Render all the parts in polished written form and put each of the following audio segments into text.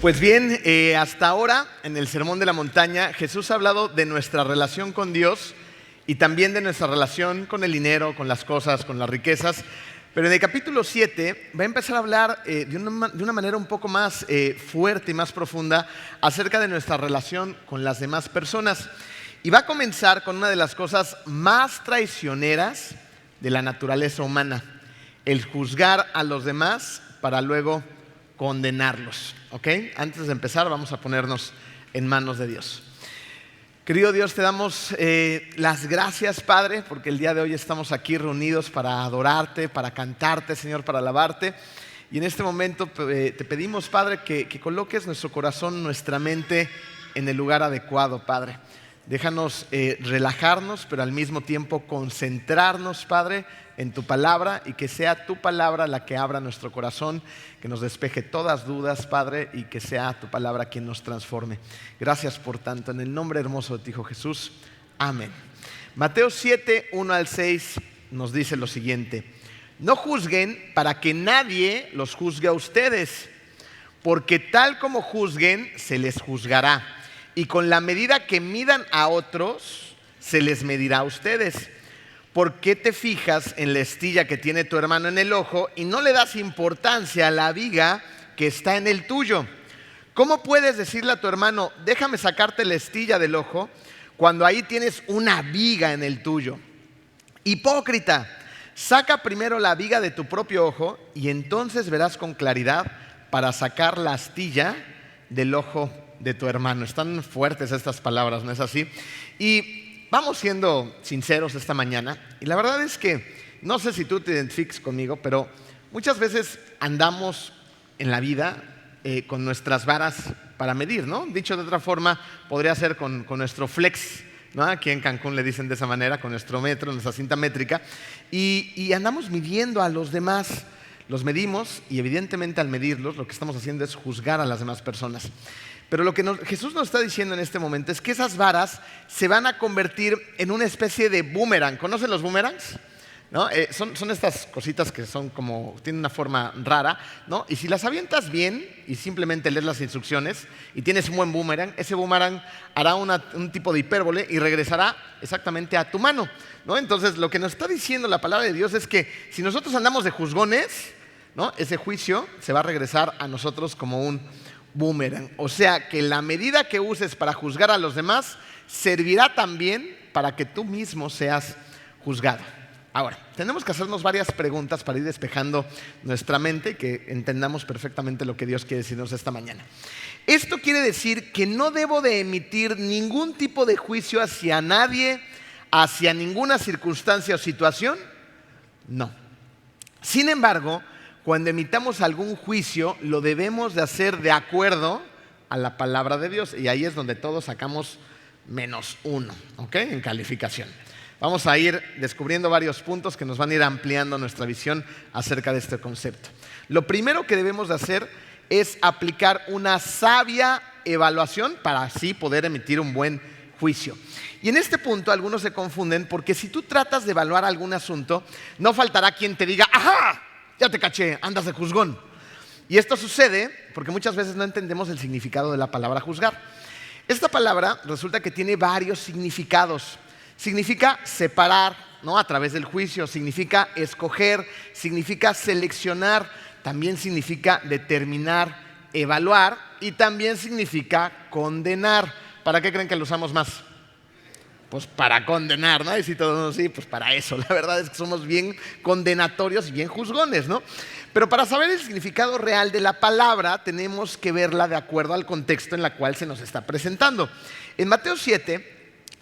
Pues bien, hasta ahora en el Sermón de la Montaña Jesús ha hablado de nuestra relación con Dios y también de nuestra relación con el dinero, con las cosas, con las riquezas. Pero en el capítulo 7 va a empezar a hablar de una manera un poco más fuerte y más profunda acerca de nuestra relación con las demás personas. Y va a comenzar con una de las cosas más traicioneras de la naturaleza humana: el juzgar a los demás para luego condenarlos. ¿Ok? Antes de empezar, vamos a ponernos en manos de Dios. Querido Dios, te damos las gracias, Padre, porque el día de hoy estamos aquí reunidos para adorarte, para cantarte, Señor, para alabarte. Y en este momento te pedimos, Padre, que coloques nuestro corazón, nuestra mente en el lugar adecuado, Padre. Déjanos relajarnos, pero al mismo tiempo concentrarnos, Padre, en tu palabra, y que sea tu palabra la que abra nuestro corazón, que nos despeje todas dudas, Padre, y que sea tu palabra quien nos transforme. Gracias por tanto, en el nombre hermoso de ti, Hijo Jesús. Amén. Mateo 7, 1 al 6 nos dice lo siguiente: no juzguen para que nadie los juzgue a ustedes, porque tal como juzguen, se les juzgará. Y con la medida que midan a otros, se les medirá a ustedes. ¿Por qué te fijas en la estilla que tiene tu hermano en el ojo y no le das importancia a la viga que está en el tuyo? ¿Cómo puedes decirle a tu hermano, déjame sacarte la estilla del ojo, cuando ahí tienes una viga en el tuyo? Hipócrita, saca primero la viga de tu propio ojo y entonces verás con claridad para sacar la astilla del ojo de tu hermano. Están fuertes estas palabras, ¿no es así? Y vamos siendo sinceros esta mañana, y la verdad es que no sé si tú te identifiques conmigo, pero muchas veces andamos en la vida con nuestras varas para medir, ¿no? Dicho de otra forma, podría ser con nuestro flex, ¿no? Aquí en Cancún le dicen de esa manera, con nuestro metro, nuestra cinta métrica, y andamos midiendo a los demás. Los medimos, y evidentemente al medirlos lo que estamos haciendo es juzgar a las demás personas. Pero lo que Jesús nos está diciendo en este momento es que esas varas se van a convertir en una especie de boomerang. ¿Conocen los boomerangs? ¿No? Son estas cositas que son como, tienen una forma rara, ¿no? Y si las avientas bien y simplemente lees las instrucciones y tienes un buen boomerang, ese boomerang hará un tipo de hipérbole y regresará exactamente a tu mano, ¿no? Entonces lo que nos está diciendo la palabra de Dios es que si nosotros andamos de juzgones, ¿no? Ese juicio se va a regresar a nosotros como un boomerang. O sea que la medida que uses para juzgar a los demás servirá también para que tú mismo seas juzgado. Ahora, tenemos que hacernos varias preguntas para ir despejando nuestra mente y que entendamos perfectamente lo que Dios quiere decirnos esta mañana. ¿Esto quiere decir que no debo de emitir ningún tipo de juicio hacia nadie, hacia ninguna circunstancia o situación? No. Sin embargo, cuando emitamos algún juicio, lo debemos de hacer de acuerdo a la palabra de Dios. Y ahí es donde todos sacamos -1, ¿ok? En calificación. Vamos a ir descubriendo varios puntos que nos van a ir ampliando nuestra visión acerca de este concepto. Lo primero que debemos de hacer es aplicar una sabia evaluación para así poder emitir un buen juicio. Y en este punto algunos se confunden, porque si tú tratas de evaluar algún asunto, no faltará quien te diga, ¡ajá! Ya te caché, andas de juzgón. Y esto sucede porque muchas veces no entendemos el significado de la palabra juzgar. Esta palabra resulta que tiene varios significados. Significa separar, ¿no? A través del juicio, significa escoger, significa seleccionar, también significa determinar, evaluar, y también significa condenar. ¿Para qué creen que lo usamos más? Pues para condenar, ¿no? Y si todos sí, pues para eso. La verdad es que somos bien condenatorios y bien juzgones, ¿no? Pero para saber el significado real de la palabra, tenemos que verla de acuerdo al contexto en el cual se nos está presentando. En Mateo 7,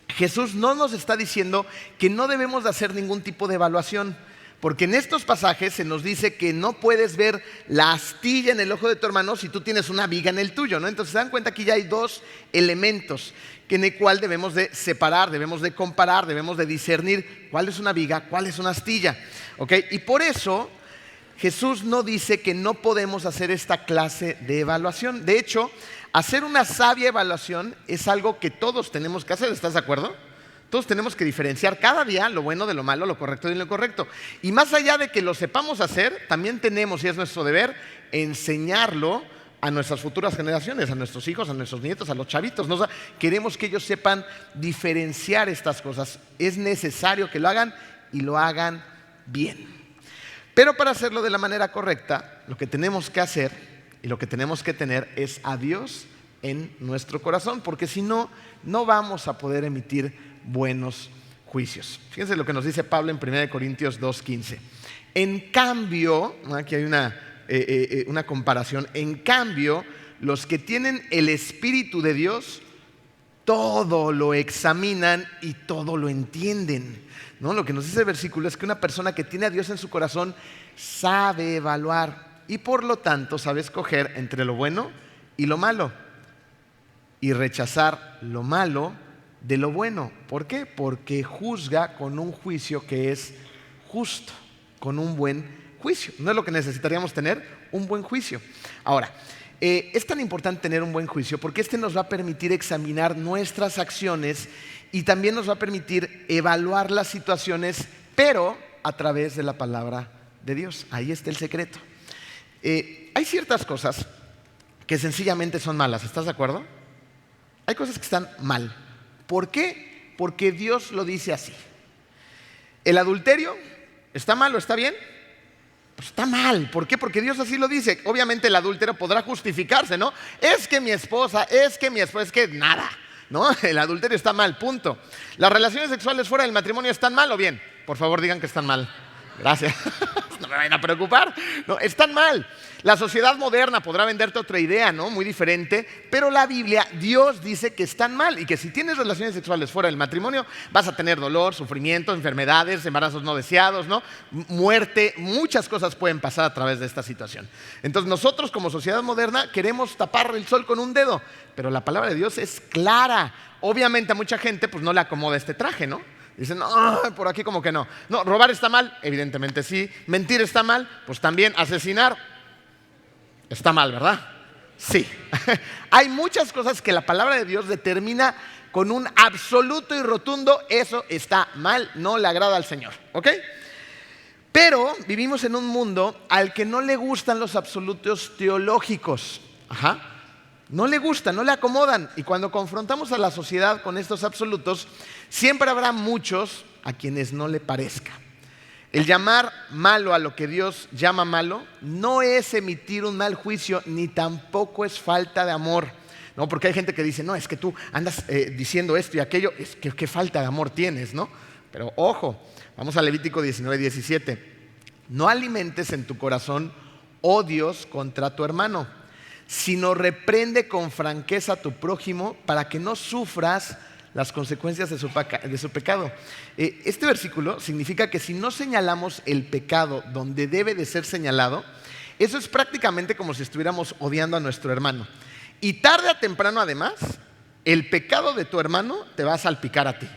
Jesús no nos está diciendo que no debemos de hacer ningún tipo de evaluación, porque en estos pasajes se nos dice que no puedes ver la astilla en el ojo de tu hermano si tú tienes una viga en el tuyo, ¿no? Entonces se dan cuenta que ya hay dos elementos en el cual debemos de separar, debemos de comparar, debemos de discernir cuál es una viga, cuál es una astilla, ¿ok? Y por eso Jesús no dice que no podemos hacer esta clase de evaluación. De hecho, hacer una sabia evaluación es algo que todos tenemos que hacer, ¿estás de acuerdo? Todos tenemos que diferenciar cada día lo bueno de lo malo, lo correcto de lo incorrecto. Y más allá de que lo sepamos hacer, también tenemos, y es nuestro deber, enseñarlo a nuestras futuras generaciones, a nuestros hijos, a nuestros nietos, a los chavitos, ¿no? O sea, queremos que ellos sepan diferenciar estas cosas. Es necesario que lo hagan y lo hagan bien. Pero para hacerlo de la manera correcta, lo que tenemos que hacer y lo que tenemos que tener es a Dios en nuestro corazón, porque si no, no vamos a poder emitir buenos juicios. Fíjense lo que nos dice Pablo en 1 Corintios 2:15. En cambio, aquí hay una comparación, en cambio, los que tienen el Espíritu de Dios, todo lo examinan y todo lo entienden, ¿no? Lo que nos dice el versículo es que una persona que tiene a Dios en su corazón sabe evaluar y por lo tanto sabe escoger entre lo bueno y lo malo y rechazar lo malo de lo bueno. ¿Por qué? Porque juzga con un juicio que es justo, con un buen juicio. ¿No es lo que necesitaríamos tener? Un buen juicio. Ahora, es tan importante tener un buen juicio porque este nos va a permitir examinar nuestras acciones y también nos va a permitir evaluar las situaciones, pero a través de la palabra de Dios. Ahí está el secreto. Hay ciertas cosas que sencillamente son malas, ¿estás de acuerdo? Hay cosas que están mal. ¿Por qué? Porque Dios lo dice así. ¿El adulterio está mal o está bien? Pues está mal. ¿Por qué? Porque Dios así lo dice. Obviamente el adúltero podrá justificarse, ¿no? Es que mi esposa, es que nada, ¿no? El adulterio está mal, punto. ¿Las relaciones sexuales fuera del matrimonio están mal o bien? Por favor, digan que están mal. Gracias. No me vayan a preocupar. No, están mal. La sociedad moderna podrá venderte otra idea, ¿no? Muy diferente, pero la Biblia, Dios dice que están mal y que si tienes relaciones sexuales fuera del matrimonio vas a tener dolor, sufrimiento, enfermedades, embarazos no deseados, ¿no? Muerte, muchas cosas pueden pasar a través de esta situación. Entonces nosotros como sociedad moderna queremos tapar el sol con un dedo, pero la palabra de Dios es clara. Obviamente a mucha gente pues no le acomoda este traje, ¿no? Dicen, no, por aquí como que no. No, robar está mal, evidentemente sí. Mentir está mal, pues también. Asesinar está mal, ¿verdad? Sí. Hay muchas cosas que la palabra de Dios determina con un absoluto y rotundo, eso está mal, no le agrada al Señor, ¿ok? Pero vivimos en un mundo al que no le gustan los absolutos teológicos. Ajá. No le gustan, no le acomodan. Y cuando confrontamos a la sociedad con estos absolutos, siempre habrá muchos a quienes no le parezca. El llamar malo a lo que Dios llama malo no es emitir un mal juicio, ni tampoco es falta de amor. No, porque hay gente que dice, no, es que tú andas diciendo esto y aquello, es que qué falta de amor tienes, ¿no? Pero ojo, vamos a Levítico 19:17. No alimentes en tu corazón odios contra tu hermano, sino reprende con franqueza a tu prójimo para que no sufras las consecuencias de su pecado. Este versículo significa que si no señalamos el pecado donde debe de ser señalado, eso es prácticamente como si estuviéramos odiando a nuestro hermano. Y tarde o temprano además, el pecado de tu hermano te va a salpicar a ti.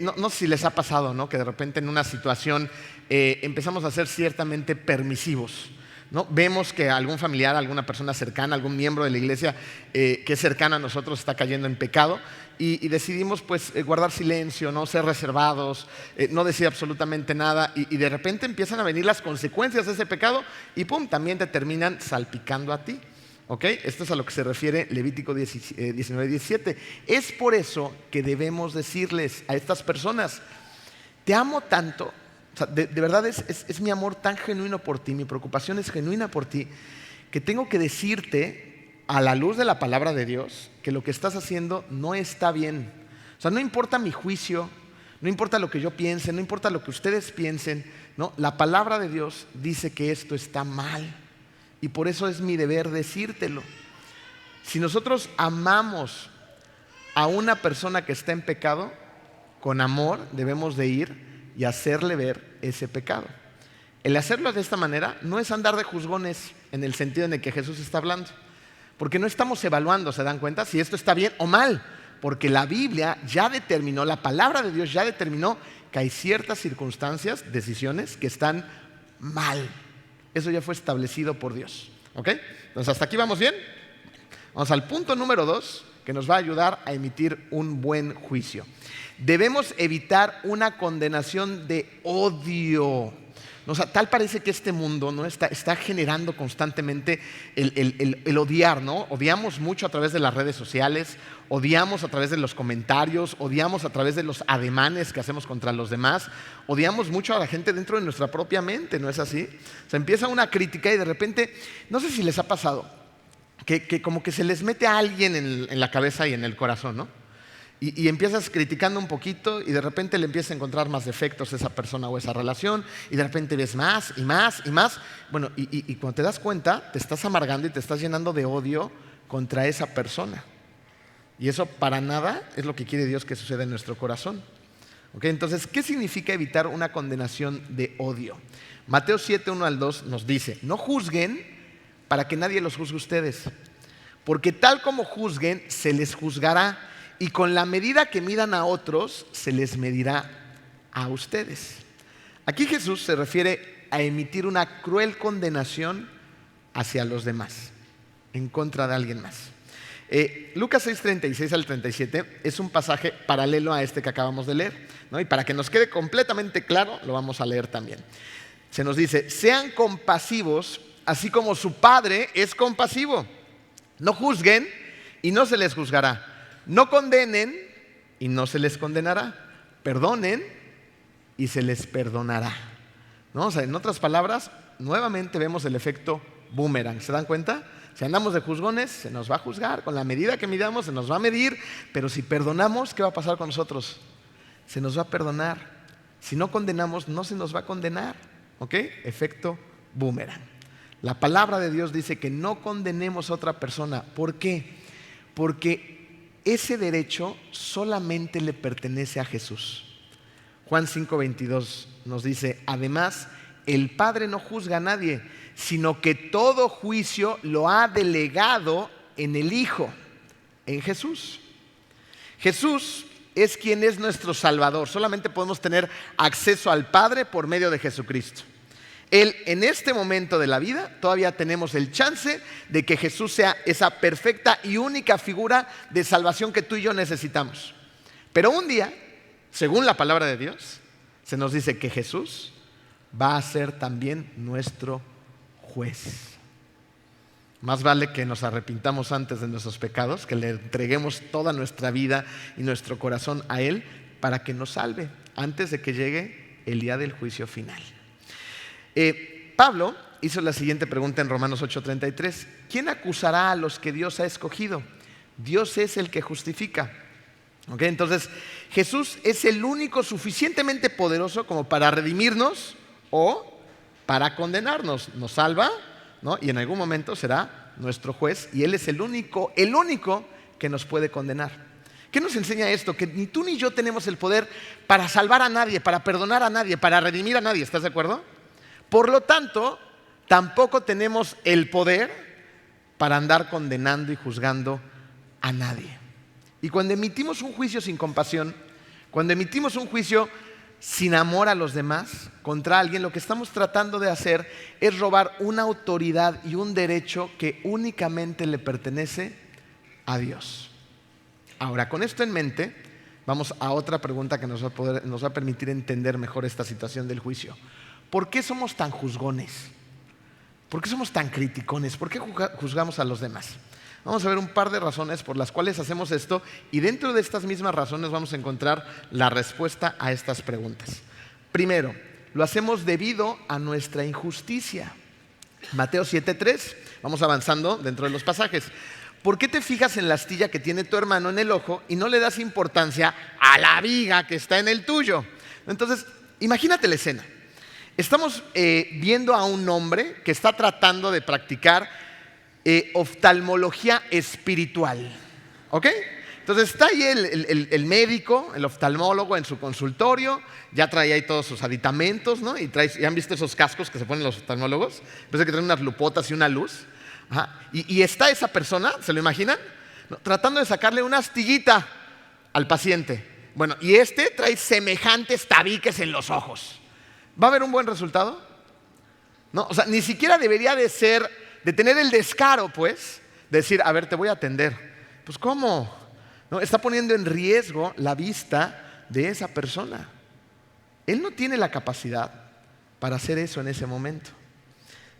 No sé si les ha pasado, ¿no? Que de repente en una situación empezamos a ser ciertamente permisivos, ¿no? Vemos que algún familiar, alguna persona cercana, algún miembro de la iglesia que es cercana a nosotros está cayendo en pecado y decidimos pues guardar silencio, no ser reservados, no decir absolutamente nada y de repente empiezan a venir las consecuencias de ese pecado y pum, también te terminan salpicando a ti. ¿Ok? Esto es a lo que se refiere Levítico 19:17. Es por eso que debemos decirles a estas personas, te amo tanto. O sea, de verdad es mi amor tan genuino por ti, mi preocupación es genuina por ti, que tengo que decirte a la luz de la palabra de Dios que lo que estás haciendo no está bien. O sea, no importa mi juicio, no importa lo que yo piense, no importa lo que ustedes piensen, ¿no? La palabra de Dios dice que esto está mal y por eso es mi deber decírtelo. Si nosotros amamos a una persona que está en pecado, con amor debemos de ir y hacerle ver ese pecado. El hacerlo de esta manera no es andar de juzgones en el sentido en el que Jesús está hablando, porque no estamos evaluando, ¿se dan cuenta? Si esto está bien o mal, porque la Biblia ya determinó, la palabra de Dios ya determinó que hay ciertas circunstancias, decisiones que están mal. Eso ya fue establecido por Dios, ¿ok? Entonces, ¿hasta aquí vamos bien? Vamos al punto número 2, que nos va a ayudar a emitir un buen juicio. Debemos evitar una condenación de odio. O sea, tal parece que este mundo, ¿no?, está generando constantemente el odiar, ¿no? Odiamos mucho a través de las redes sociales, odiamos a través de los comentarios, odiamos a través de los ademanes que hacemos contra los demás, odiamos mucho a la gente dentro de nuestra propia mente, ¿no es así? O sea, empieza una crítica y de repente, no sé si les ha pasado, que como que se les mete a alguien en la cabeza y en el corazón, ¿no? Y empiezas criticando un poquito y de repente le empiezas a encontrar más defectos a esa persona o esa relación y de repente ves más y más y más. Bueno, y cuando te das cuenta, te estás amargando y te estás llenando de odio contra esa persona. Y eso para nada es lo que quiere Dios que suceda en nuestro corazón. ¿Okay? Entonces, ¿qué significa evitar una condenación de odio? Mateo 7, 1 al 2 nos dice: no juzguen para que nadie los juzgue a ustedes, porque tal como juzguen, se les juzgará, y con la medida que midan a otros, se les medirá a ustedes. Aquí Jesús se refiere a emitir una cruel condenación hacia los demás, en contra de alguien más. Lucas 6, 36 al 37 es un pasaje paralelo a este que acabamos de leer, ¿no? Y para que nos quede completamente claro, lo vamos a leer también. Se nos dice: sean compasivos, así como su Padre es compasivo. No juzguen y no se les juzgará. No condenen y no se les condenará. Perdonen y se les perdonará, ¿no? O sea, en otras palabras, nuevamente vemos el efecto boomerang. ¿Se dan cuenta? Si andamos de juzgones, se nos va a juzgar. Con la medida que midamos, se nos va a medir. Pero si perdonamos, ¿qué va a pasar con nosotros? Se nos va a perdonar. Si no condenamos, no se nos va a condenar. ¿Ok? Efecto boomerang. La palabra de Dios dice que no condenemos a otra persona. ¿Por qué? Porque ese derecho solamente le pertenece a Jesús. Juan 5:22 nos dice: además, el Padre no juzga a nadie, sino que todo juicio lo ha delegado en el Hijo, en Jesús. Jesús es quien es nuestro Salvador. Solamente podemos tener acceso al Padre por medio de Jesucristo. Él, en este momento de la vida, todavía tenemos el chance de que Jesús sea esa perfecta y única figura de salvación que tú y yo necesitamos. Pero un día, según la palabra de Dios, se nos dice que Jesús va a ser también nuestro juez. Más vale que nos arrepintamos antes de nuestros pecados, que le entreguemos toda nuestra vida y nuestro corazón a Él para que nos salve antes de que llegue el día del juicio final. Pablo hizo la siguiente pregunta en Romanos 8:33: ¿quién acusará a los que Dios ha escogido? Dios es el que justifica. ¿Okay? Entonces, Jesús es el único suficientemente poderoso como para redimirnos o para condenarnos. Nos salva, ¿no? Y en algún momento será nuestro juez, y Él es el único que nos puede condenar. ¿Qué nos enseña esto? Que ni tú ni yo tenemos el poder para salvar a nadie, para perdonar a nadie, para redimir a nadie. ¿Estás de acuerdo? Por lo tanto, tampoco tenemos el poder para andar condenando y juzgando a nadie. Y cuando emitimos un juicio sin compasión, cuando emitimos un juicio sin amor a los demás contra alguien, lo que estamos tratando de hacer es robar una autoridad y un derecho que únicamente le pertenece a Dios. Ahora, con esto en mente, vamos a otra pregunta que nos va a permitir entender mejor esta situación del juicio. ¿Por qué somos tan juzgones? ¿Por qué somos tan criticones? ¿Por qué juzgamos a los demás? Vamos a ver un par de razones por las cuales hacemos esto, y dentro de estas mismas razones vamos a encontrar la respuesta a estas preguntas. Primero, lo hacemos debido a nuestra injusticia. Mateo 7:3, vamos avanzando dentro de los pasajes. ¿Por qué te fijas en la astilla que tiene tu hermano en el ojo y no le das importancia a la viga que está en el tuyo? Entonces, imagínate la escena. Estamos viendo a un hombre que está tratando de practicar oftalmología espiritual. ¿Ok? Entonces está ahí el médico, el oftalmólogo en su consultorio, ya trae ahí todos sus aditamentos, ¿no? Y ¿ya han visto esos cascos que se ponen los oftalmólogos? Parece que traen unas lupotas y una luz. Ajá. Y está esa persona, ¿se lo imaginan? ¿No? Tratando de sacarle una astillita al paciente. Bueno, y trae semejantes tabiques en los ojos. ¿Va a haber un buen resultado? No, o sea, ni siquiera debería de tener el descaro, pues, de decir: a ver, te voy a atender. Pues, ¿cómo? ¿No? Está poniendo en riesgo la vista de esa persona. Él no tiene la capacidad para hacer eso en ese momento.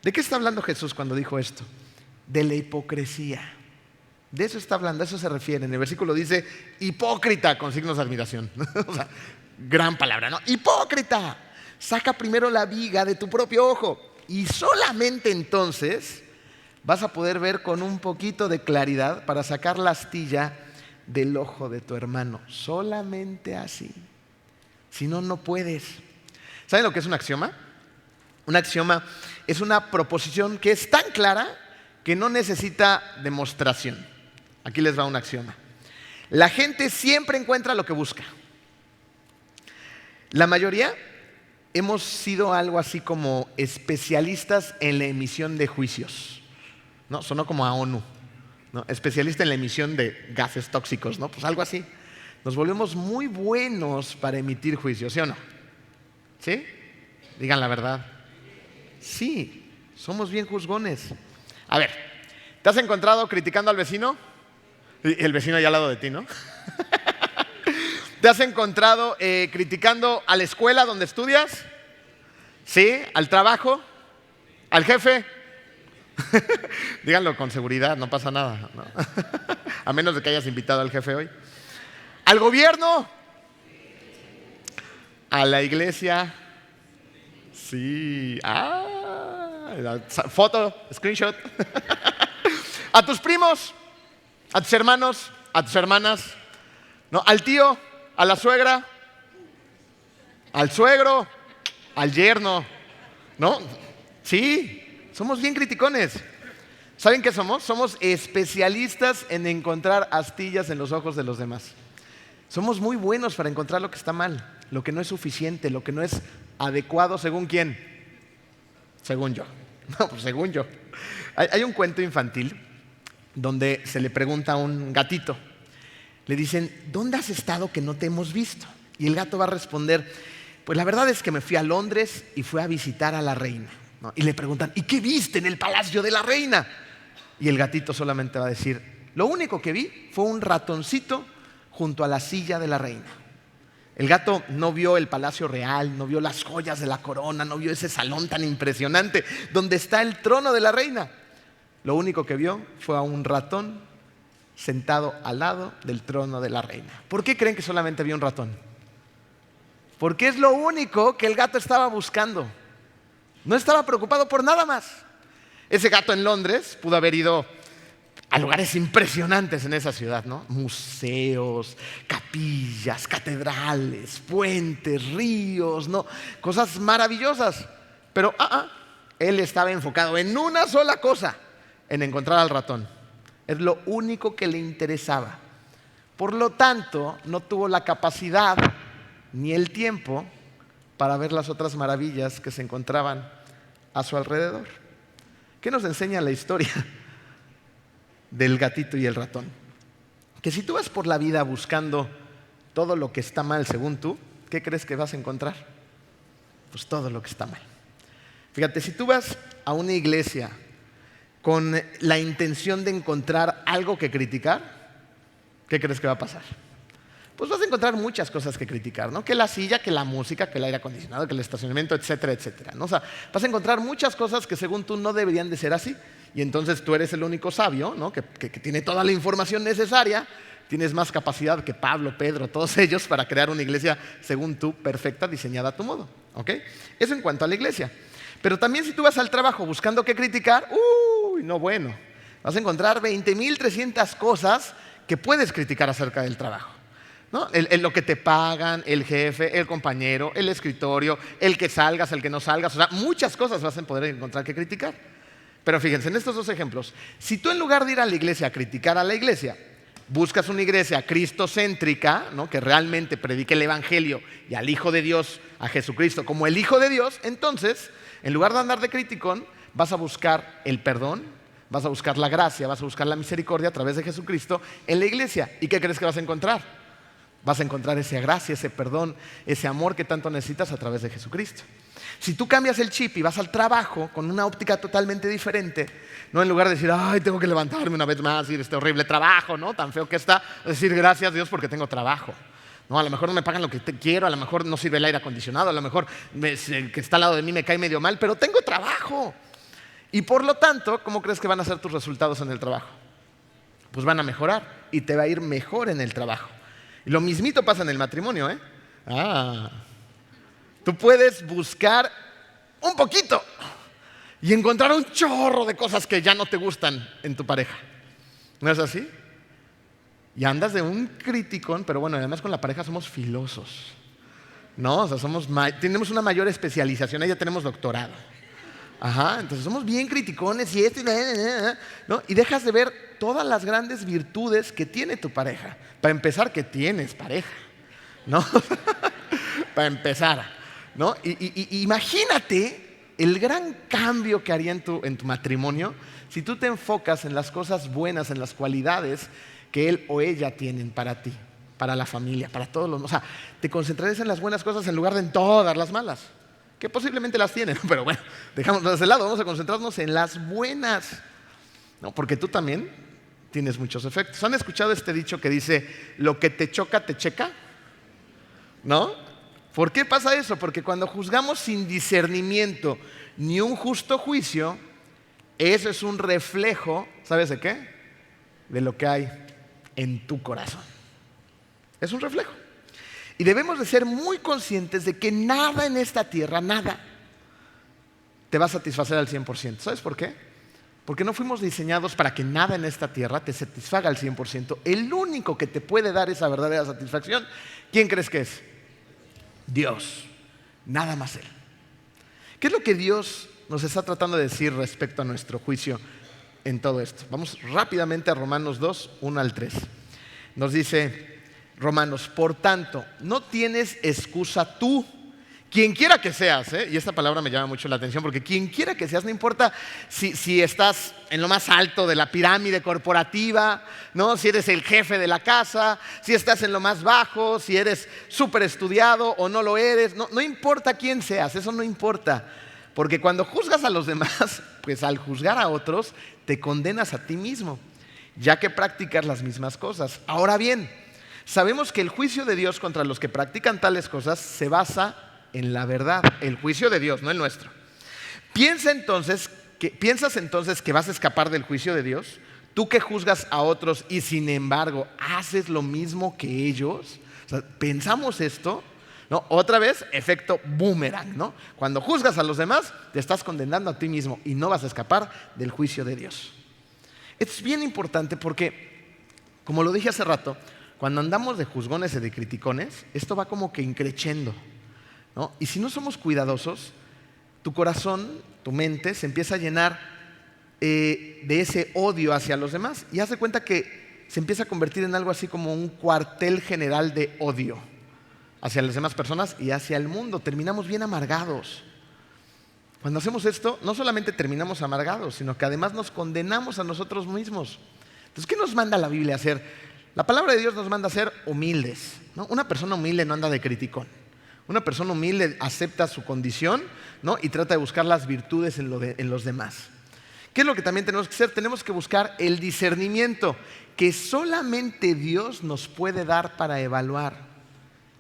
¿De qué está hablando Jesús cuando dijo esto? De la hipocresía. De eso está hablando, a eso se refiere. En el versículo dice hipócrita con signos de admiración. O sea, gran palabra, ¿no? Hipócrita. Saca primero la viga de tu propio ojo y solamente entonces vas a poder ver con un poquito de claridad para sacar la astilla del ojo de tu hermano. Solamente así. Si no, no puedes. ¿Saben lo que es un axioma? Un axioma es una proposición que es tan clara que no necesita demostración. Aquí les va un axioma. La gente siempre encuentra lo que busca. La mayoría hemos sido algo así como especialistas en la emisión de juicios, ¿no? Sonó como a ONU, ¿no? Especialista en la emisión de gases tóxicos, ¿no? Pues algo así. Nos volvemos muy buenos para emitir juicios, ¿sí o no? ¿Sí? Digan la verdad. Sí, somos bien juzgones. A ver, ¿te has encontrado criticando al vecino? Y el vecino allá al lado de ti, ¿no? ¿Te has encontrado criticando a la escuela donde estudias? ¿Sí? ¿Al trabajo? ¿Al jefe? Díganlo con seguridad, no pasa nada, ¿no? A menos de que hayas invitado al jefe hoy. ¿Al gobierno? ¿A la iglesia? Sí. Foto, screenshot. ¿A tus primos? ¿A tus hermanos? ¿A tus hermanas? ¿No? ¿Al tío? ¿A la suegra? ¿Al suegro? ¿Al yerno? ¿No? Sí, somos bien criticones. ¿Saben qué somos? Somos especialistas en encontrar astillas en los ojos de los demás. Somos muy buenos para encontrar lo que está mal, lo que no es suficiente, lo que no es adecuado. ¿Según quién? Según yo. No, pues según yo. Hay un cuento infantil donde se le pregunta a un gatito. Le dicen, ¿dónde has estado que no te hemos visto? Y el gato va a responder, pues la verdad es que me fui a Londres y fui a visitar a la reina, ¿no? Y le preguntan, ¿y qué viste en el palacio de la reina? Y el gatito solamente va a decir, lo único que vi fue un ratoncito junto a la silla de la reina. El gato no vio el palacio real, no vio las joyas de la corona, no vio ese salón tan impresionante donde está el trono de la reina. Lo único que vio fue a un ratón sentado al lado del trono de la reina. ¿Por qué creen que solamente vio un ratón? Porque es lo único que el gato estaba buscando. No estaba preocupado por nada más. Ese gato en Londres pudo haber ido a lugares impresionantes en esa ciudad, ¿no? Museos, capillas, catedrales, puentes, ríos, ¿no? Cosas maravillosas. Pero él estaba enfocado en una sola cosa, en encontrar al ratón. Es lo único que le interesaba. Por lo tanto, no tuvo la capacidad ni el tiempo para ver las otras maravillas que se encontraban a su alrededor. ¿Qué nos enseña la historia del gatito y el ratón? Que si tú vas por la vida buscando todo lo que está mal según tú, ¿qué crees que vas a encontrar? Pues todo lo que está mal. Fíjate, si tú vas a una iglesia con la intención de encontrar algo que criticar, ¿qué crees que va a pasar? Pues vas a encontrar muchas cosas que criticar, ¿no? Que la silla, que la música, que el aire acondicionado, que el estacionamiento, etcétera, etcétera, ¿no? O sea, vas a encontrar muchas cosas que según tú no deberían de ser así. Y entonces tú eres el único sabio, ¿no? que tiene toda la información necesaria, tienes más capacidad que Pablo, Pedro, todos ellos para crear una iglesia según tú, perfecta, diseñada a tu modo, ¿ok? Eso en cuanto a la iglesia. Pero también si tú vas al trabajo buscando qué criticar, no bueno, vas a encontrar 20,300 cosas que puedes criticar acerca del trabajo, ¿no? Lo que te pagan, el jefe, el compañero, el escritorio, el que salgas, el que no salgas, o sea, muchas cosas vas a poder encontrar que criticar. Pero fíjense, en estos dos ejemplos, si tú en lugar de ir a la iglesia a criticar a la iglesia, buscas una iglesia cristocéntrica, ¿no? Que realmente predique el evangelio y al Hijo de Dios, a Jesucristo, como el Hijo de Dios, entonces, en lugar de andar de criticón, vas a buscar el perdón, vas a buscar la gracia, vas a buscar la misericordia a través de Jesucristo en la iglesia. ¿Y qué crees que vas a encontrar? Vas a encontrar esa gracia, ese perdón, ese amor que tanto necesitas a través de Jesucristo. Si tú cambias el chip y vas al trabajo con una óptica totalmente diferente, no en lugar de decir, ay, tengo que levantarme una vez más y ir a este horrible trabajo, ¿no? Tan feo que está, decir gracias Dios porque tengo trabajo. No, a lo mejor no me pagan lo que quiero, a lo mejor no sirve el aire acondicionado, a lo mejor el que está al lado de mí me cae medio mal, pero tengo trabajo. Y por lo tanto, ¿cómo crees que van a ser tus resultados en el trabajo? Pues van a mejorar y te va a ir mejor en el trabajo. Y lo mismito pasa en el matrimonio, ¿eh? Tú puedes buscar un poquito y encontrar un chorro de cosas que ya no te gustan en tu pareja. ¿No es así? Y andas de un criticón, pero bueno, además con la pareja somos filosos, ¿no? O sea, tenemos una mayor especialización, ahí ya tenemos doctorado. Entonces somos bien criticones y esto y ¿no? Y dejas de ver todas las grandes virtudes que tiene tu pareja. Para empezar, que tienes pareja, ¿no? Para empezar, ¿no? Y imagínate el gran cambio que haría en tu matrimonio si tú te enfocas en las cosas buenas, en las cualidades que él o ella tienen para ti, para la familia, para todos los... O sea, te concentrarías en las buenas cosas en lugar de en todas las malas, que posiblemente las tienen, pero bueno, dejámoslo de ese lado, vamos a concentrarnos en las buenas, ¿no? Porque tú también tienes muchos efectos. ¿Han escuchado este dicho que dice, lo que te choca, te checa? ¿No? ¿Por qué pasa eso? Porque cuando juzgamos sin discernimiento ni un justo juicio, eso es un reflejo, ¿sabes de qué? De lo que hay en tu corazón. Es un reflejo. Y debemos de ser muy conscientes de que nada en esta tierra, nada, te va a satisfacer al 100%. ¿Sabes por qué? Porque no fuimos diseñados para que nada en esta tierra te satisfaga al 100%. El único que te puede dar esa verdadera satisfacción, ¿quién crees que es? Dios. Nada más Él. ¿Qué es lo que Dios nos está tratando de decir respecto a nuestro juicio en todo esto? Vamos rápidamente a Romanos 2, 1 al 3. Nos dice Romanos, por tanto, no tienes excusa tú, quien quiera que seas, y esta palabra me llama mucho la atención, porque quien quiera que seas, no importa si estás en lo más alto de la pirámide corporativa, ¿no? Si eres el jefe de la casa, si estás en lo más bajo, si eres súper estudiado o no lo eres, no importa quién seas, eso no importa. Porque cuando juzgas a los demás, pues al juzgar a otros, te condenas a ti mismo, ya que practicas las mismas cosas. Ahora bien, sabemos que el juicio de Dios contra los que practican tales cosas se basa en la verdad, el juicio de Dios, no el nuestro. ¿Piensas entonces que vas a escapar del juicio de Dios? Tú que juzgas a otros y sin embargo haces lo mismo que ellos. O sea, ¿pensamos esto? ¿No? Otra vez, efecto boomerang, ¿no? Cuando juzgas a los demás, te estás condenando a ti mismo y no vas a escapar del juicio de Dios. Esto es bien importante porque, como lo dije hace rato, cuando andamos de juzgones y de criticones, esto va como que increciendo, ¿no? Y si no somos cuidadosos, tu corazón, tu mente se empieza a llenar de ese odio hacia los demás y haz de cuenta que se empieza a convertir en algo así como un cuartel general de odio hacia las demás personas y hacia el mundo. Terminamos bien amargados. Cuando hacemos esto, no solamente terminamos amargados, sino que además nos condenamos a nosotros mismos. Entonces, ¿qué nos manda la Biblia a hacer? La palabra de Dios nos manda a ser humildes, ¿no? Una persona humilde no anda de criticón. Una persona humilde acepta su condición, ¿no? Y trata de buscar las virtudes en los demás. ¿Qué es lo que también tenemos que hacer? Tenemos que buscar el discernimiento que solamente Dios nos puede dar para evaluar.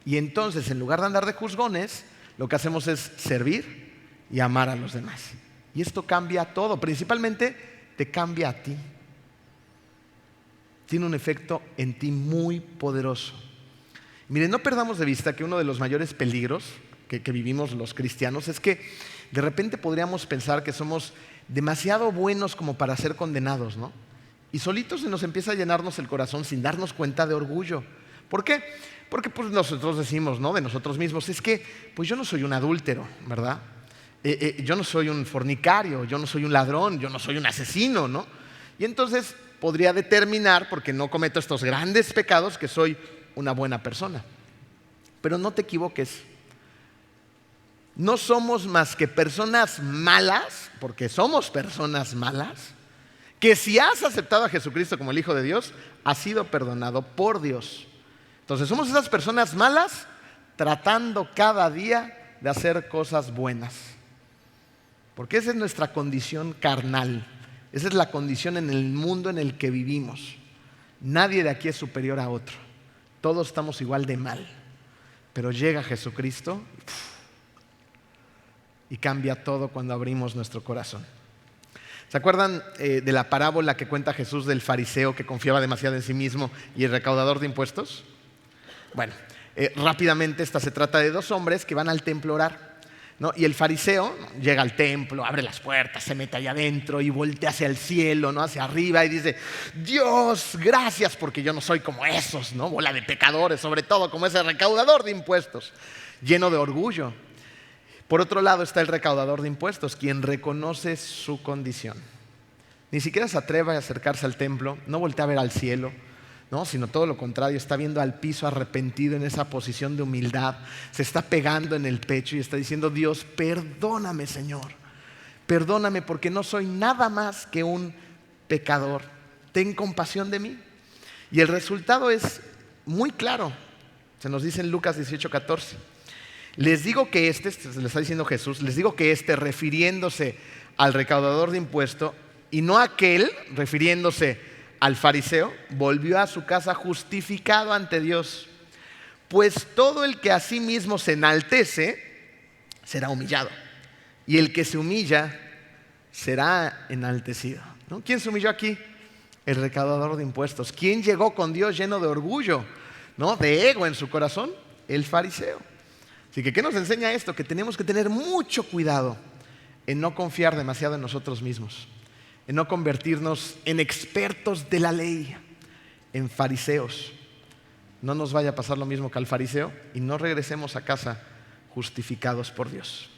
Y entonces, en lugar de andar de juzgones, lo que hacemos es servir y amar a los demás. Y esto cambia todo, principalmente te cambia a ti. Tiene un efecto en ti muy poderoso. Miren, no perdamos de vista que uno de los mayores peligros que vivimos los cristianos es que de repente podríamos pensar que somos demasiado buenos como para ser condenados, ¿no? Y solitos se nos empieza a llenarnos el corazón sin darnos cuenta de orgullo. ¿Por qué? Porque pues nosotros decimos, ¿no? De nosotros mismos, es que pues yo no soy un adúltero, ¿verdad? Yo no soy un fornicario, yo no soy un ladrón, yo no soy un asesino, ¿no? Y entonces podría determinar, porque no cometo estos grandes pecados, que soy una buena persona. Pero no te equivoques. No somos más que personas malas, porque somos personas malas, que si has aceptado a Jesucristo como el Hijo de Dios, has sido perdonado por Dios. Entonces somos esas personas malas tratando cada día de hacer cosas buenas. Porque esa es nuestra condición carnal. Esa es la condición en el mundo en el que vivimos. Nadie de aquí es superior a otro. Todos estamos igual de mal, pero llega Jesucristo y cambia todo cuando abrimos nuestro corazón. ¿Se acuerdan de la parábola que cuenta Jesús del fariseo que confiaba demasiado en sí mismo y el recaudador de impuestos? Bueno, rápidamente esta se trata de dos hombres que van al templo a orar, ¿no? Y el fariseo llega al templo, abre las puertas, se mete allá adentro y voltea hacia el cielo, ¿no? Hacia arriba, y dice: Dios, gracias porque yo no soy como esos, ¿no? Bola de pecadores, sobre todo como ese recaudador de impuestos, lleno de orgullo. Por otro lado está el recaudador de impuestos, quien reconoce su condición. Ni siquiera se atreve a acercarse al templo, no voltea a ver al cielo, ¿no? Sino todo lo contrario, está viendo al piso arrepentido en esa posición de humildad, se está pegando en el pecho y está diciendo: Dios, perdóname, Señor, perdóname porque no soy nada más que un pecador, ten compasión de mí. Y el resultado es muy claro, se nos dice en Lucas 18:14. Les digo que se le está diciendo Jesús, les digo que refiriéndose al recaudador de impuestos, y no aquel, refiriéndose al fariseo, volvió a su casa justificado ante Dios. Pues todo el que a sí mismo se enaltece será humillado, y el que se humilla será enaltecido, ¿no? ¿Quién se humilló aquí? El recaudador de impuestos. ¿Quién llegó con Dios lleno de orgullo, ¿no? De ego en su corazón? El fariseo. Así que, ¿qué nos enseña esto? Que tenemos que tener mucho cuidado en no confiar demasiado en nosotros mismos, en no convertirnos en expertos de la ley, en fariseos. No nos vaya a pasar lo mismo que al fariseo y no regresemos a casa justificados por Dios.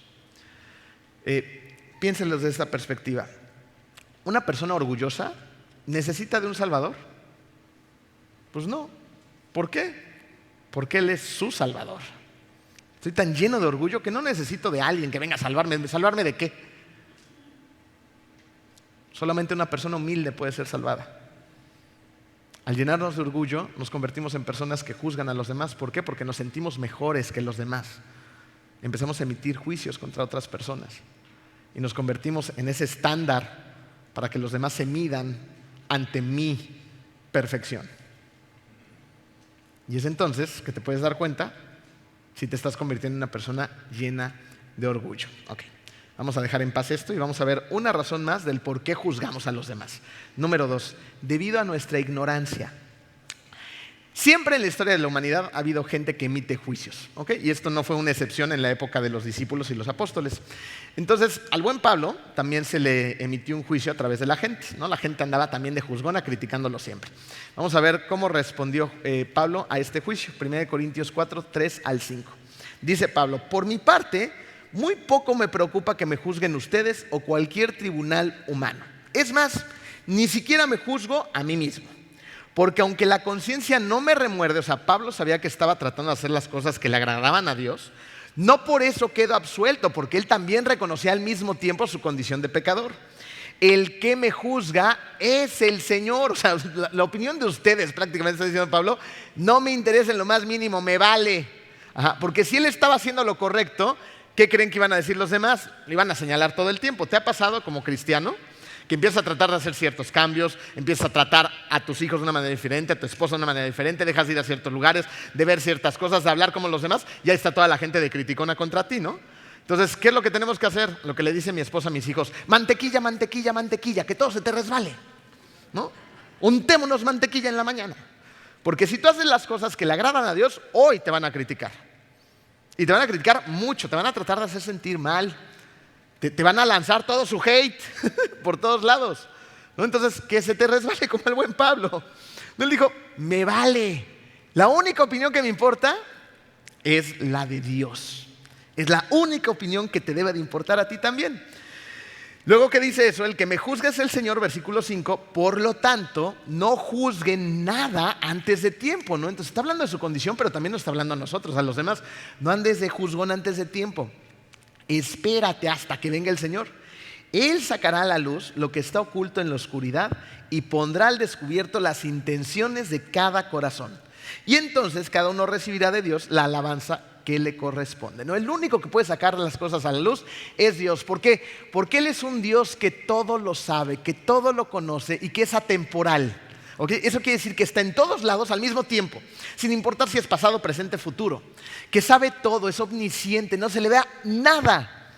Piénsenlo desde esta perspectiva. ¿Una persona orgullosa necesita de un Salvador? Pues no. ¿Por qué? Porque Él es su Salvador. Estoy tan lleno de orgullo que no necesito de alguien que venga a salvarme. ¿Salvarme de qué? Solamente una persona humilde puede ser salvada. Al llenarnos de orgullo, nos convertimos en personas que juzgan a los demás. ¿Por qué? Porque nos sentimos mejores que los demás. Empezamos a emitir juicios contra otras personas y nos convertimos en ese estándar para que los demás se midan ante mi perfección. Y es entonces que te puedes dar cuenta si te estás convirtiendo en una persona llena de orgullo. Ok, vamos a dejar en paz esto y vamos a ver una razón más del por qué juzgamos a los demás. Número 2, debido a nuestra ignorancia. Siempre en la historia de la humanidad ha habido gente que emite juicios, ¿ok? Y esto no fue una excepción en la época de los discípulos y los apóstoles. Entonces, al buen Pablo también se le emitió un juicio a través de la gente, ¿no? La gente andaba también de juzgona criticándolo siempre. Vamos a ver cómo respondió Pablo a este juicio. 1 Corintios 4, 3 al 5. Dice Pablo: por mi parte, muy poco me preocupa que me juzguen ustedes o cualquier tribunal humano. Es más, ni siquiera me juzgo a mí mismo. Porque aunque la conciencia no me remuerde, o sea, Pablo sabía que estaba tratando de hacer las cosas que le agradaban a Dios, no por eso quedo absuelto, porque él también reconocía al mismo tiempo su condición de pecador. El que me juzga es el Señor. O sea, la opinión de ustedes, prácticamente está diciendo Pablo, no me interesa en lo más mínimo, me vale. Porque si él estaba haciendo lo correcto, ¿qué creen que iban a decir los demás? Le iban a señalar todo el tiempo. ¿Te ha pasado como cristiano que empiezas a tratar de hacer ciertos cambios, empiezas a tratar a tus hijos de una manera diferente, a tu esposa de una manera diferente, dejas de ir a ciertos lugares, de ver ciertas cosas, de hablar como los demás, y ahí está toda la gente de criticona contra ti, ¿no? Entonces, ¿qué es lo que tenemos que hacer? Lo que le dice mi esposa a mis hijos: mantequilla, mantequilla, mantequilla, que todo se te resbale, ¿no? Untémonos mantequilla en la mañana. Porque si tú haces las cosas que le agradan a Dios, hoy te van a criticar. Y te van a criticar mucho, te van a tratar de hacer sentir mal. Te van a lanzar todo su hate por todos lados, ¿no? Entonces, que se te resbale como el buen Pablo. Él dijo: me vale. La única opinión que me importa es la de Dios. Es la única opinión que te debe de importar a ti también. Luego que dice eso: el que me juzga es el Señor, versículo 5. Por lo tanto, no juzguen nada antes de tiempo, ¿no? Entonces está hablando de su condición, pero también nos está hablando a nosotros, a los demás. No andes de juzgón antes de tiempo. Espérate hasta que venga el Señor. Él sacará a la luz lo que está oculto en la oscuridad y pondrá al descubierto las intenciones de cada corazón. Y entonces cada uno recibirá de Dios la alabanza que le corresponde, ¿no? El único que puede sacar las cosas a la luz es Dios. ¿Por qué? Porque Él es un Dios que todo lo sabe, que todo lo conoce y que es atemporal. ¿Ok? Eso quiere decir que está en todos lados al mismo tiempo, sin importar si es pasado, presente, futuro. Que sabe todo, es omnisciente, no se le vea nada.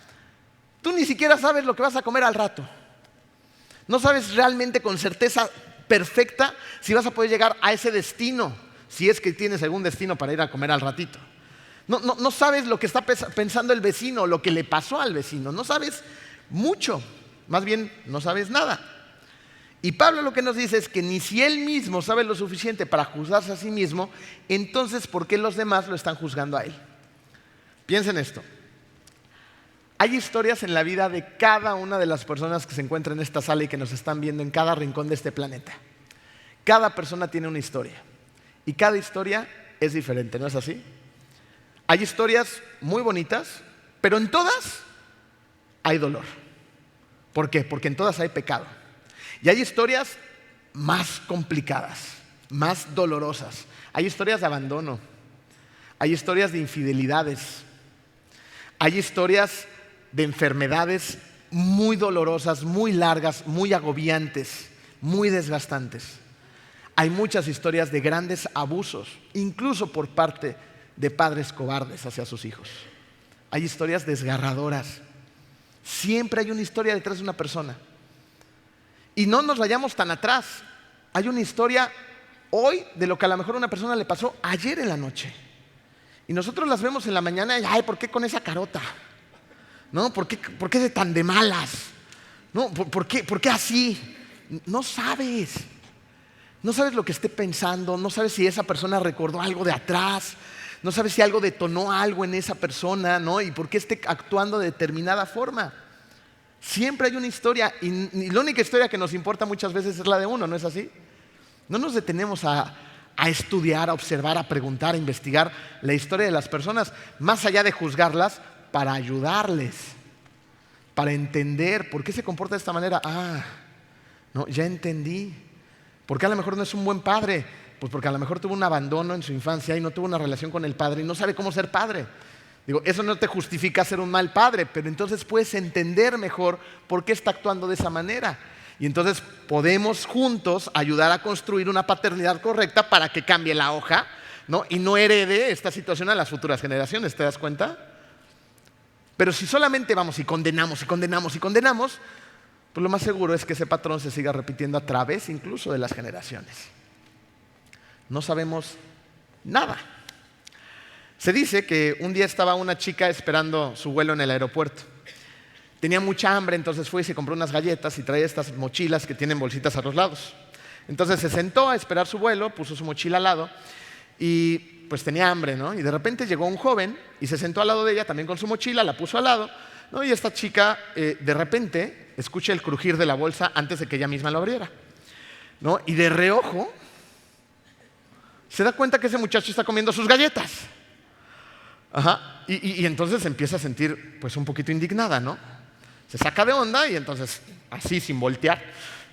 Tú ni siquiera sabes lo que vas a comer al rato. No sabes realmente con certeza perfecta si vas a poder llegar a ese destino, si es que tienes algún destino para ir a comer al ratito. No sabes lo que está pensando el vecino, lo que le pasó al vecino. No sabes mucho, más bien no sabes nada. Y Pablo lo que nos dice es que ni si él mismo sabe lo suficiente para juzgarse a sí mismo, entonces ¿por qué los demás lo están juzgando a él? Piensen esto. Hay historias en la vida de cada una de las personas que se encuentran en esta sala y que nos están viendo en cada rincón de este planeta. Cada persona tiene una historia y cada historia es diferente, ¿no es así? Hay historias muy bonitas, pero en todas hay dolor. ¿Por qué? Porque en todas hay pecado. Y hay historias más complicadas, más dolorosas. Hay historias de abandono, hay historias de infidelidades, hay historias de enfermedades muy dolorosas, muy largas, muy agobiantes, muy desgastantes. Hay muchas historias de grandes abusos, incluso por parte de padres cobardes hacia sus hijos. Hay historias desgarradoras. Siempre hay una historia detrás de una persona. Y no nos vayamos tan atrás. Hay una historia hoy de lo que a lo mejor a una persona le pasó ayer en la noche. Y nosotros las vemos en la mañana y, ay, ¿por qué con esa carota? ¿No? ¿Por qué de tan de malas? ¿No? ¿Por qué así? No sabes. No sabes lo que esté pensando, no sabes si esa persona recordó algo de atrás, no sabes si algo detonó algo en esa persona, ¿no? Y por qué esté actuando de determinada forma. Siempre hay una historia y la única historia que nos importa muchas veces es la de uno, ¿no es así? No nos detenemos a estudiar, a observar, a preguntar, a investigar la historia de las personas, más allá de juzgarlas, para ayudarles, para entender por qué se comporta de esta manera. Ah, no, ya entendí. ¿Por qué a lo mejor no es un buen padre? Pues porque a lo mejor tuvo un abandono en su infancia y no tuvo una relación con el padre y no sabe cómo ser padre. Digo, eso no te justifica ser un mal padre, pero entonces puedes entender mejor por qué está actuando de esa manera. Y entonces podemos juntos ayudar a construir una paternidad correcta para que cambie la hoja, ¿no? Y no herede esta situación a las futuras generaciones, ¿te das cuenta? Pero si solamente vamos y condenamos y condenamos y condenamos, pues lo más seguro es que ese patrón se siga repitiendo a través incluso de las generaciones. No sabemos nada. Se dice que un día estaba una chica esperando su vuelo en el aeropuerto. Tenía mucha hambre, entonces fue y se compró unas galletas y traía estas mochilas que tienen bolsitas a los lados. Entonces se sentó a esperar su vuelo, puso su mochila al lado y pues tenía hambre, ¿no? Y de repente llegó un joven y se sentó al lado de ella también con su mochila, la puso al lado, ¿no? Y esta chica de repente escucha el crujir de la bolsa antes de que ella misma lo abriera, ¿no? Y de reojo se da cuenta que ese muchacho está comiendo sus galletas. Ajá. Y entonces empieza a sentir pues un poquito indignada, ¿no? Se saca de onda y entonces, así sin voltear,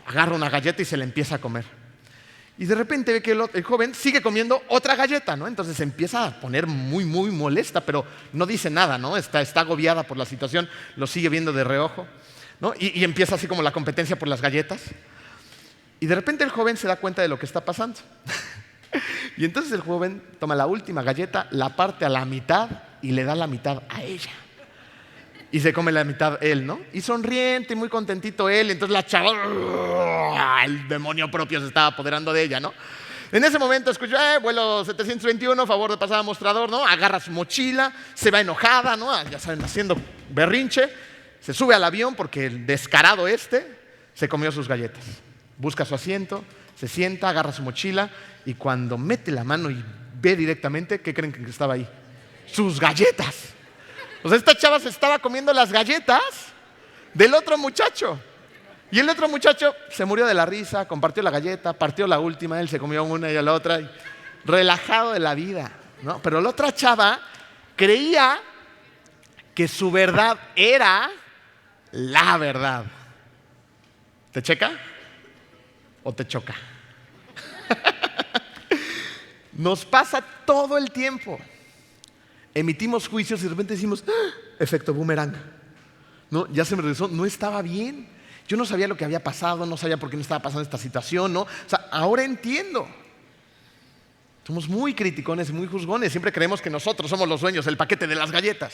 agarra una galleta y se la empieza a comer. Y de repente ve que el joven sigue comiendo otra galleta, ¿no? Entonces se empieza a poner muy, muy molesta, pero no dice nada, ¿no? Está agobiada por la situación, lo sigue viendo de reojo, ¿no? Y empieza así como la competencia por las galletas. Y de repente el joven se da cuenta de lo que está pasando. Y entonces el joven toma la última galleta, la parte a la mitad y le da la mitad a ella. Y se come la mitad él, ¿no? Y sonriente y muy contentito él. Entonces la chava, el demonio propio se estaba apoderando de ella, ¿no? En ese momento escucha, vuelo 721, favor de pasar a mostrador, ¿no? Agarra su mochila, se va enojada, ¿no? Ya saben, haciendo berrinche. Se sube al avión porque el descarado se comió sus galletas. Busca su asiento, se sienta, agarra su mochila y cuando mete la mano y ve directamente, ¿qué creen que estaba ahí? Sus galletas. O sea, esta chava se estaba comiendo las galletas del otro muchacho. Y el otro muchacho se murió de la risa, compartió la galleta, partió la última, él se comió una y la otra, y relajado de la vida, ¿no? Pero la otra chava creía que su verdad era la verdad. ¿Te checa o te choca? Nos pasa todo el tiempo. Emitimos juicios y de repente decimos, ¡ah! Efecto boomerang. No, ya se me regresó, no estaba bien. Yo no sabía lo que había pasado, no sabía por qué me estaba pasando esta situación, ¿no? O sea, ahora entiendo. Somos muy criticones, muy juzgones. Siempre creemos que nosotros somos los dueños del paquete de las galletas.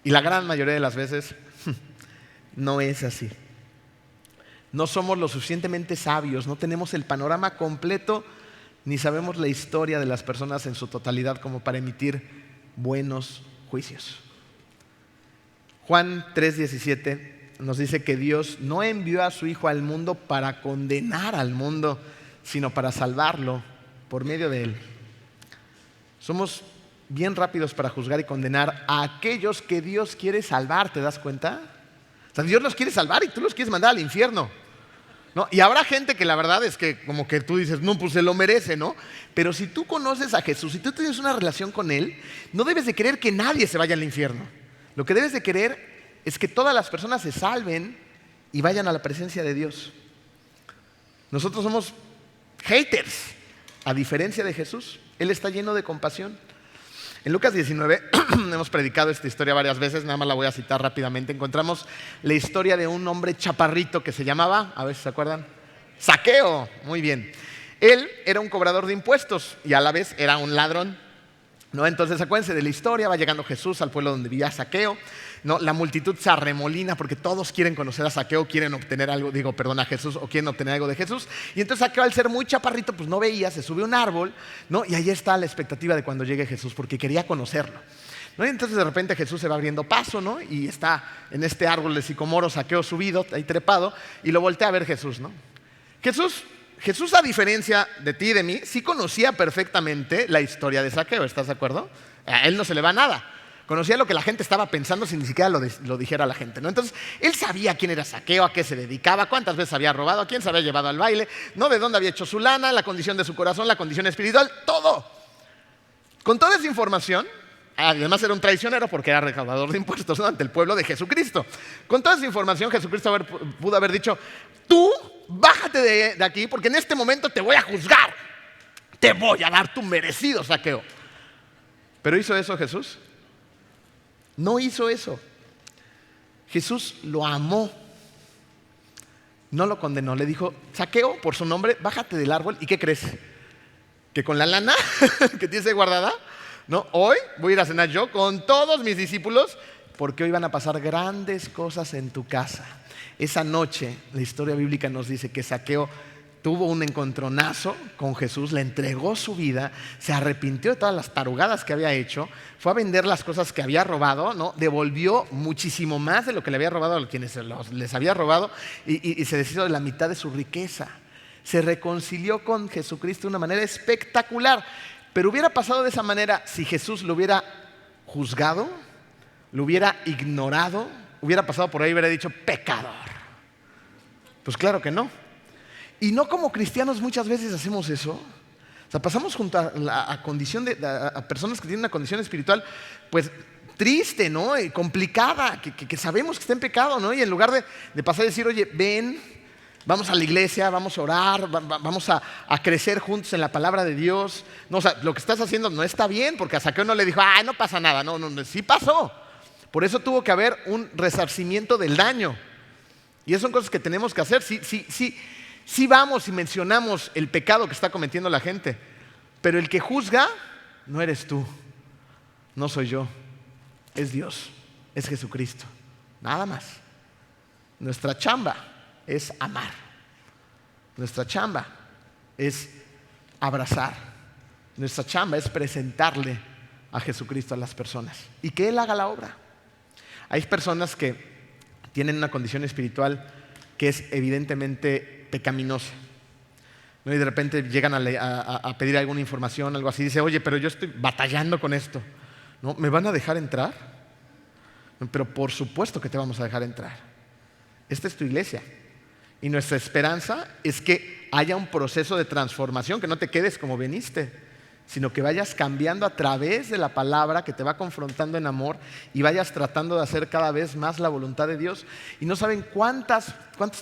Y la gran mayoría de las veces no es así. No somos lo suficientemente sabios, no tenemos el panorama completo, ni sabemos la historia de las personas en su totalidad como para emitir buenos juicios. Juan 3:17 nos dice que Dios no envió a su Hijo al mundo para condenar al mundo, sino para salvarlo por medio de Él. Somos bien rápidos para juzgar y condenar a aquellos que Dios quiere salvar, ¿te das cuenta? O sea, Dios los quiere salvar y tú los quieres mandar al infierno, ¿no? Y habrá gente que la verdad es que como que tú dices, no, pues se lo merece, ¿no? Pero si tú conoces a Jesús, si tú tienes una relación con Él, no debes de querer que nadie se vaya al infierno. Lo que debes de querer es que todas las personas se salven y vayan a la presencia de Dios. Nosotros somos haters, a diferencia de Jesús. Él está lleno de compasión. En Lucas 19, hemos predicado esta historia varias veces, nada más la voy a citar rápidamente. Encontramos la historia de un hombre chaparrito que se llamaba, a ver si se acuerdan, Zaqueo. Muy bien. Él era un cobrador de impuestos y a la vez era un ladrón, ¿no? Entonces acuérdense de la historia, va llegando Jesús al pueblo donde vivía Zaqueo, ¿no? La multitud se arremolina porque todos quieren conocer a Zaqueo, quieren obtener algo, a Jesús, o quieren obtener algo de Jesús. Y entonces Zaqueo, al ser muy chaparrito, pues no veía, se sube a un árbol, ¿no? Y ahí está la expectativa de cuando llegue Jesús, porque quería conocerlo, ¿no? Y entonces de repente Jesús se va abriendo paso, ¿no? Y está en este árbol de sicomoro Zaqueo subido, ahí trepado, y lo voltea a ver Jesús, ¿no? Jesús, a diferencia de ti y de mí, sí conocía perfectamente la historia de Zaqueo, ¿estás de acuerdo? A él no se le va nada. Conocía lo que la gente estaba pensando sin ni siquiera lo dijera la gente, ¿no? Entonces, él sabía quién era Zaqueo, a qué se dedicaba, cuántas veces había robado, a quién se había llevado al baile, ¿no? De dónde había hecho su lana, la condición de su corazón, la condición espiritual, todo. Con toda esa información, además era un traicionero porque era recaudador de impuestos, ¿no? Ante el pueblo de Jesucristo. Con toda esa información, Jesucristo pudo haber dicho, tú bájate de aquí porque en este momento te voy a juzgar. Te voy a dar tu merecido saqueo. ¿Pero hizo eso Jesús? No hizo eso. Jesús lo amó. No lo condenó. Le dijo, Zaqueo, por su nombre, bájate del árbol. ¿Y qué crees? ¿Que con la lana que tienes ahí guardada? No, hoy voy a ir a cenar yo con todos mis discípulos porque hoy van a pasar grandes cosas en tu casa. Esa noche, la historia bíblica nos dice que Zaqueo tuvo un encontronazo con Jesús, le entregó su vida, se arrepintió de todas las tarugadas que había hecho, fue a vender las cosas que había robado, ¿no? Devolvió muchísimo más de lo que le había robado a quienes les había robado y se deshizo de la mitad de su riqueza. Se reconcilió con Jesucristo de una manera espectacular. Pero hubiera pasado de esa manera si Jesús lo hubiera juzgado, lo hubiera ignorado, hubiera pasado por ahí y hubiera dicho pecador. Pues claro que no. Y no como cristianos muchas veces hacemos eso. O sea, pasamos junto a personas que tienen una condición espiritual, pues triste, ¿no? Y complicada, que sabemos que está en pecado, ¿no? Y en lugar de pasar y decir, oye, ven, vamos a la iglesia, vamos a orar, vamos a crecer juntos en la palabra de Dios. No, o sea, lo que estás haciendo no está bien, porque a Zaqueo no le dijo, no pasa nada. No, sí pasó. Por eso tuvo que haber un resarcimiento del daño. Y esas son cosas que tenemos que hacer. Sí vamos y mencionamos el pecado que está cometiendo la gente, pero el que juzga no eres tú, no soy yo, es Dios, es Jesucristo, nada más. Nuestra chamba es amar, nuestra chamba es abrazar, nuestra chamba es presentarle a Jesucristo a las personas y que Él haga la obra. Hay personas que tienen una condición espiritual que es evidentemente pecaminosa, ¿no? Y de repente llegan a pedir alguna información, algo así, dice, oye, pero yo estoy batallando con esto, ¿no? ¿Me van a dejar entrar? Pero por supuesto que te vamos a dejar entrar. Esta es tu iglesia y nuestra esperanza es que haya un proceso de transformación, que no te quedes como veniste, sino que vayas cambiando a través de la palabra que te va confrontando en amor y vayas tratando de hacer cada vez más la voluntad de Dios. Y no saben cuántos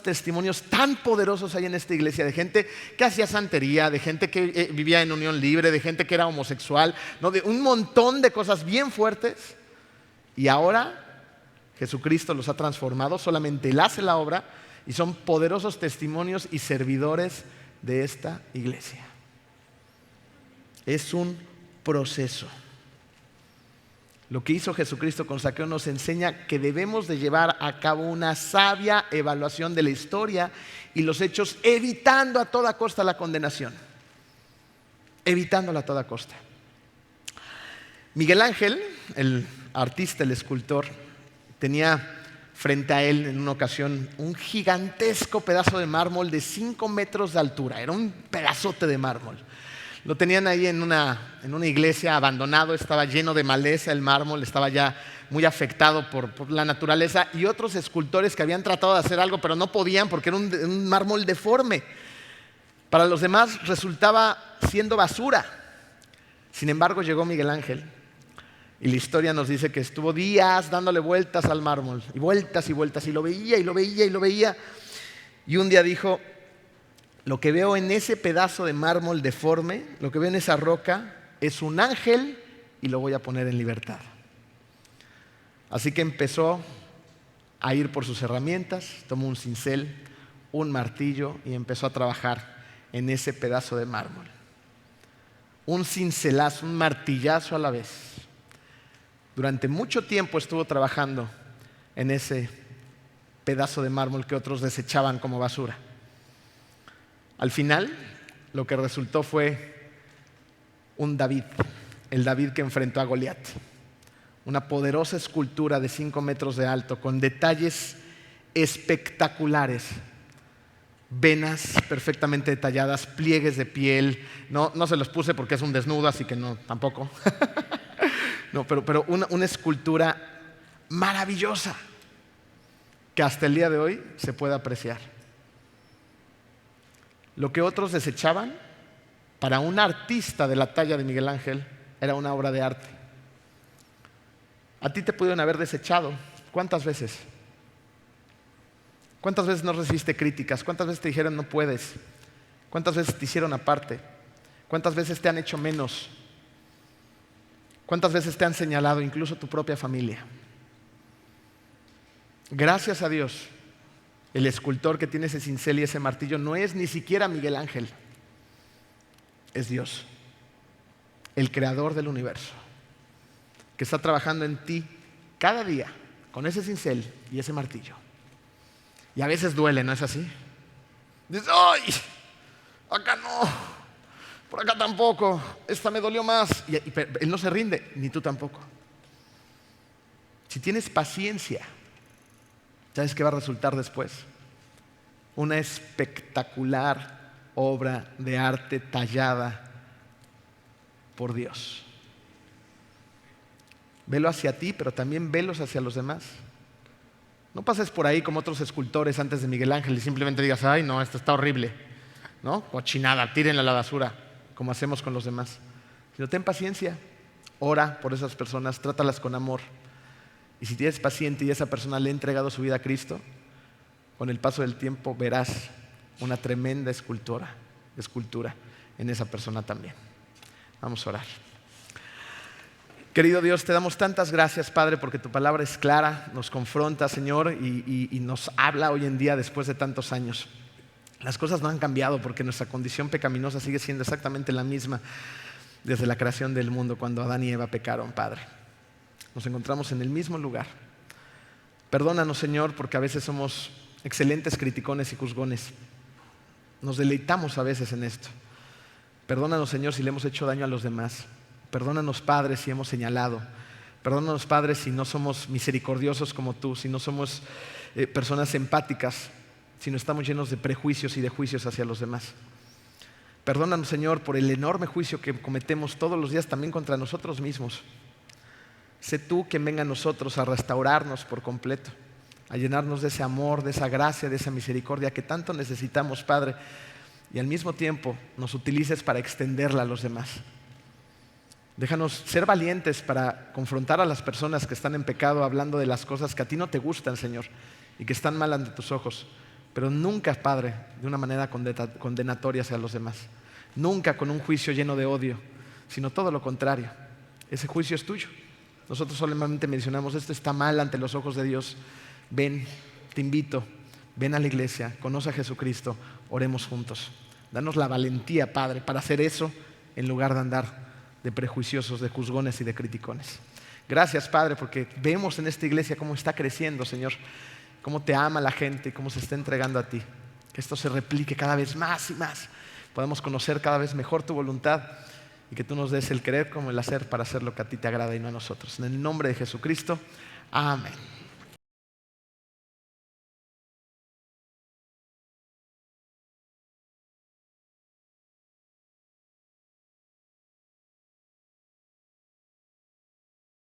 testimonios tan poderosos hay en esta iglesia de gente que hacía santería, de gente que vivía en unión libre, de gente que era homosexual, ¿no? De un montón de cosas bien fuertes. Y ahora Jesucristo los ha transformado, solamente Él hace la obra y son poderosos testimonios y servidores de esta iglesia. Es un proceso. Lo que hizo Jesucristo con Zaqueo nos enseña que debemos de llevar a cabo una sabia evaluación de la historia y los hechos, evitando a toda costa la condenación. Evitándola a toda costa. Miguel Ángel, el artista, el escultor, tenía frente a él en una ocasión un gigantesco pedazo de mármol de 5 metros de altura. Era un pedazote de mármol. Lo tenían ahí en una iglesia abandonado, estaba lleno de maleza el mármol, estaba ya muy afectado por la naturaleza, y otros escultores que habían tratado de hacer algo pero no podían porque era un mármol deforme. Para los demás resultaba siendo basura. Sin embargo, llegó Miguel Ángel y la historia nos dice que estuvo días dándole vueltas al mármol, y vueltas y vueltas, y lo veía y lo veía y lo veía, y un día dijo: lo que veo en ese pedazo de mármol deforme, lo que veo en esa roca, es un ángel y lo voy a poner en libertad. Así que empezó a ir por sus herramientas, tomó un cincel, un martillo y empezó a trabajar en ese pedazo de mármol. Un cincelazo, un martillazo a la vez. Durante mucho tiempo estuvo trabajando en ese pedazo de mármol que otros desechaban como basura. Al final, lo que resultó fue un David, el David que enfrentó a Goliat. Una poderosa escultura de 5 metros de alto, con detalles espectaculares, venas perfectamente detalladas, pliegues de piel. No se los puse porque es un desnudo, así que no, tampoco. No, pero una escultura maravillosa que hasta el día de hoy se puede apreciar. Lo que otros desechaban, para un artista de la talla de Miguel Ángel, era una obra de arte. A ti te pudieron haber desechado. ¿Cuántas veces? ¿Cuántas veces no recibiste críticas? ¿Cuántas veces te dijeron no puedes? ¿Cuántas veces te hicieron aparte? ¿Cuántas veces te han hecho menos? ¿Cuántas veces te han señalado, incluso tu propia familia? Gracias a Dios, el escultor que tiene ese cincel y ese martillo no es ni siquiera Miguel Ángel, es Dios, el creador del universo, que está trabajando en ti cada día con ese cincel y ese martillo. Y a veces duele, ¿no es así? Dices: ¡ay! Acá no, por acá tampoco, esta me dolió más. Pero él no se rinde, ni tú tampoco. Si tienes paciencia, ¿sabes qué va a resultar después? Una espectacular obra de arte tallada por Dios. Velo hacia ti, pero también velos hacia los demás. No pases por ahí como otros escultores antes de Miguel Ángel y simplemente digas: ay no, esto está horrible, ¿no? Cochinada, tírenla a la basura, como hacemos con los demás. Sino ten paciencia, ora por esas personas, trátalas con amor. Y si tienes paciente y esa persona le ha entregado su vida a Cristo, con el paso del tiempo verás una tremenda escultura en esa persona también. Vamos a orar. Querido Dios, te damos tantas gracias, Padre, porque tu palabra es clara, nos confronta, Señor, y nos habla hoy en día después de tantos años. Las cosas no han cambiado porque nuestra condición pecaminosa sigue siendo exactamente la misma desde la creación del mundo, cuando Adán y Eva pecaron, Padre. Nos encontramos en el mismo lugar. Perdónanos, Señor, porque a veces somos excelentes criticones y juzgones. Nos deleitamos a veces en esto. Perdónanos, Señor, si le hemos hecho daño a los demás. Perdónanos, Padre, si hemos señalado. Perdónanos, Padre, si no somos misericordiosos como tú, si no somos personas empáticas, si no estamos llenos de prejuicios y de juicios hacia los demás. Perdónanos, Señor, por el enorme juicio que cometemos todos los días también contra nosotros mismos. Sé tú quien venga a nosotros a restaurarnos por completo, a llenarnos de ese amor, de esa gracia, de esa misericordia que tanto necesitamos, Padre, y al mismo tiempo nos utilices para extenderla a los demás. Déjanos ser valientes para confrontar a las personas que están en pecado, hablando de las cosas que a ti no te gustan, Señor, y que están mal ante tus ojos, pero nunca, Padre, de una manera condenatoria hacia los demás, nunca con un juicio lleno de odio, sino todo lo contrario. Ese juicio es tuyo nosotros solamente mencionamos esto está mal ante los ojos de Dios. Ven, te invito, ven a la iglesia, conoce a Jesucristo, oremos juntos. Danos la valentía, Padre, para hacer eso en lugar de andar de prejuiciosos, de juzgones y de criticones. Gracias, Padre, porque vemos en esta iglesia cómo está creciendo, Señor, cómo te ama la gente y cómo se está entregando a ti. Que esto se replique cada vez más y más. Podemos conocer cada vez mejor tu voluntad y que tú nos des el querer como el hacer para hacer lo que a ti te agrada y no a nosotros. En el nombre de Jesucristo, amén.